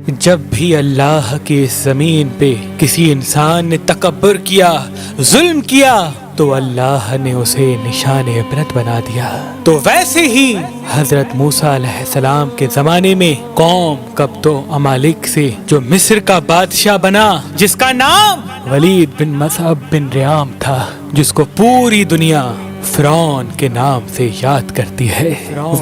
جب بھی اللہ کی اس زمین پہ کسی انسان نے تکبر کیا، ظلم کیا، تو اللہ نے اسے نشان عبرت بنا دیا۔ تو ویسے ہی حضرت موسیٰ علیہ السلام کے زمانے میں قوم قبط و امالک سے جو مصر کا بادشاہ بنا، جس کا نام ولید بن مصعب بن ریام تھا، جس کو پوری دنیا فرعون کے نام سے یاد کرتی ہے،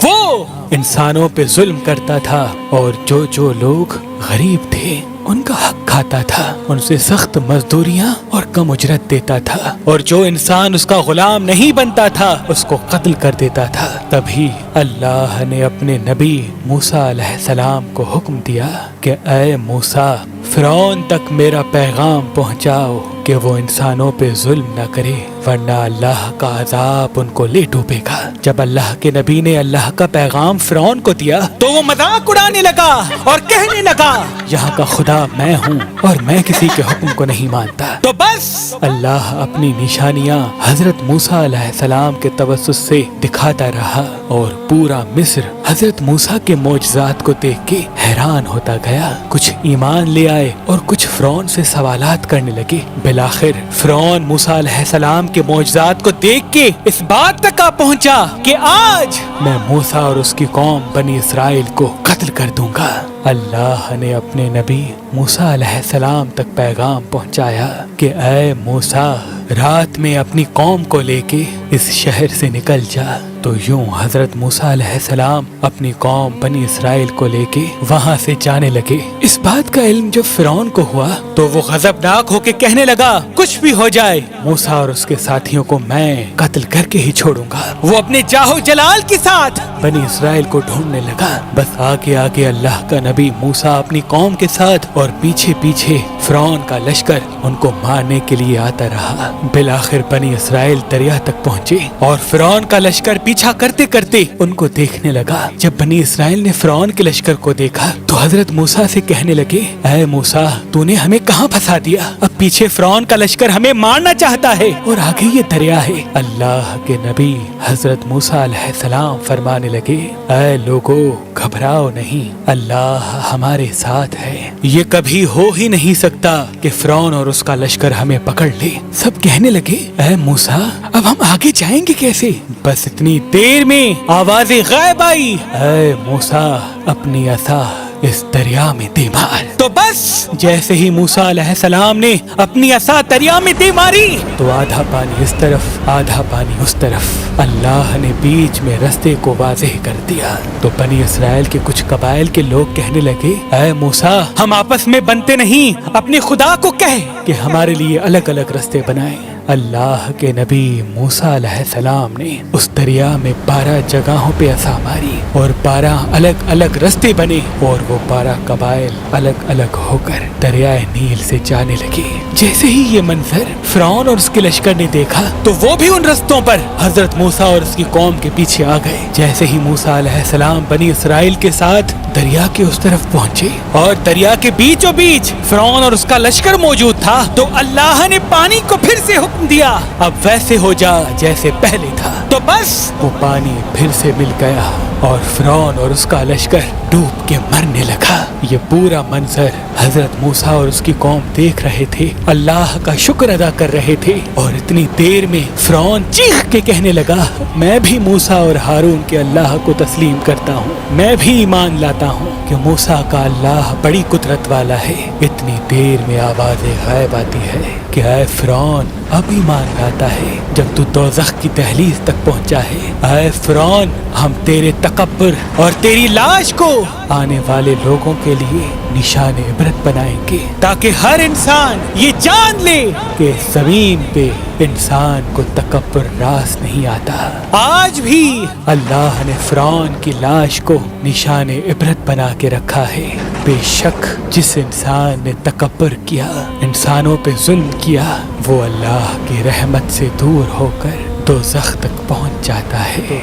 وہ انسانوں پہ ظلم کرتا تھا اور جو لوگ غریب تھے ان کا حق کھاتا تھا، ان سے سخت مزدوریاں اور کم اجرت دیتا تھا، اور جو انسان اس کا غلام نہیں بنتا تھا اس کو قتل کر دیتا تھا۔ تبھی اللہ نے اپنے نبی موسیٰ علیہ السلام کو حکم دیا کہ اے موسیٰ، فرعون تک میرا پیغام پہنچاؤ کہ وہ انسانوں پہ ظلم نہ کرے، ورنہ اللہ کا عذاب ان کو لے ڈوبے گا۔ جب اللہ کے نبی نے اللہ کا پیغام فرعون کو دیا تو وہ مذاق اڑانے لگا اور کہنے لگا یہاں کا خدا میں ہوں اور میں کسی کے حکم کو نہیں مانتا۔ تو بس اللہ اپنی نشانیاں حضرت موسیٰ علیہ السلام کے توسط سے دکھاتا رہا، اور پورا مصر حضرت موسیٰ کے معجزات کو دیکھ کے حیران ہوتا گیا۔ کچھ ایمان لے آئے اور کچھ فرعون سے سوالات کرنے لگے۔ بالآخر فرعون موسیٰ علیہ السلام کے معجزات کو دیکھ کے اس بات تک آ پہنچا کہ آج میں موسیٰ اور اس کی قوم بنی اسرائیل کو قتل کر دوں گا۔ اللہ نے اپنے نبی موسیٰ علیہ السلام تک پیغام پہنچایا کہ اے موسیٰ، رات میں اپنی قوم کو لے کے اس شہر سے نکل جا۔ تو یوں حضرت موسیٰ علیہ السلام اپنی قوم بنی اسرائیل کو لے کے وہاں سے جانے لگے۔ اس بات کا علم جب فرعون کو ہوا تو وہ غضبناک ہو کے کہنے لگا کچھ بھی ہو جائے، موسیٰ اور اس کے ساتھیوں کو میں قتل کر کے ہی چھوڑوں گا۔ وہ اپنے جاہو جلال کے ساتھ بنی اسرائیل کو ڈھونڈنے لگا۔ بس آگے آگے اللہ کا نبی موسیٰ اپنی قوم کے ساتھ اور پیچھے پیچھے فرعون کا لشکر ان کو مارنے کے لیے آتا رہا۔ بالآخر بنی اسرائیل دریا تک پہنچے اور فرعون کا لشکر پیچھا کرتے کرتے ان کو دیکھنے لگا۔ جب بنی اسرائیل نے فرعون کے لشکر کو دیکھا تو حضرت موسیٰ سے کہنے لگے اے موسیٰ، تو نے ہمیں کہاں پھنسا دیا؟ اب پیچھے فرعون کا لشکر ہمیں مارنا چاہتا ہے اور آگے یہ دریا ہے۔ اللہ کے نبی حضرت موسیٰ علیہ السلام فرمانے لگے اے لوگو، گھبراؤ نہیں، اللہ ہمارے ساتھ ہے۔ یہ کبھی ہو ہی نہیں سکتا کہ فرعون اور اس کا لشکر ہمیں پکڑ لے۔ سب کہنے لگے اے موسیٰ، اب ہم آگے جائیں گے کیسے؟ بس اتنی دیر میں آواز غائب آئی اے موسیٰ، اپنی عصا اس دریا میں دے مار۔ تو بس جیسے ہی موسیٰ علیہ السلام نے اپنی عصا دریا میں دے ماری تو آدھا پانی اس طرف آدھا پانی اس طرف، اللہ نے بیچ میں رستے کو واضح کر دیا۔ تو بنی اسرائیل کے کچھ قبائل کے لوگ کہنے لگے اے موسیٰ، ہم آپس میں بنتے نہیں، اپنے خدا کو کہہ کہ ہمارے لیے الگ الگ رستے بنائیں۔ اللہ کے نبی موسیٰ علیہ السلام نے اس دریا میں 12 جگہوں پہ عصا ماری اور 12 الگ الگ رستے بنے، اور وہ 12 قبائل الگ الگ ہو کر دریائے نیل سے جانے لگے۔ جیسے ہی یہ منظر فرعون اور اس کے لشکر نے دیکھا تو وہ بھی ان رستوں پر حضرت موسیٰ اور اس کی قوم کے پیچھے آ گئے۔ جیسے ہی موسیٰ علیہ السلام بنی اسرائیل کے ساتھ دریا کے اس طرف پہنچے اور دریا کے بیچوں بیچ فرعون اور اس کا لشکر موجود تھا، تو اللہ نے پانی کو پھر سے حکم دیا اب ویسے ہو جا جیسے پہلے تھا۔ تو بس وہ پانی پھر سے مل گیا اور فرعون اور اس کا لشکر ڈوب کے مرنے لگا۔ یہ پورا منظر حضرت موسیٰ اور اس کی قوم دیکھ رہے تھے، اللہ کا شکر ادا کر رہے تھے، اور اتنی دیر میں فرعون چیخ کے کہنے لگا میں بھی موسیٰ اور ہارون کے اللہ کو تسلیم کرتا ہوں، میں بھی ایمان لاتا ہوں کہ موسیٰ کا اللہ بڑی قدرت والا ہے۔ اتنی دیر میں آواز غائب آتی ہے کہ اے فرعون، اب ایمان لاتا ہے جب تو دوزخ کی دہلیز تک پہنچا ہے۔ اے فرعون، ہم تیرے تکبر اور تیری لاش کو آنے والے لوگوں کے لیے نشان عبرت بنائیں گے، تاکہ ہر انسان یہ جان لے کہ زمین پہ انسان کو تکبر راس نہیں آتا۔ آج بھی اللہ نے فرعون کی لاش کو نشان عبرت بنا کے رکھا ہے۔ بے شک جس انسان نے تکبر کیا، انسانوں پہ ظلم کیا، وہ اللہ کی رحمت سے دور ہو کر دوزخ تک پہنچ جاتا ہے۔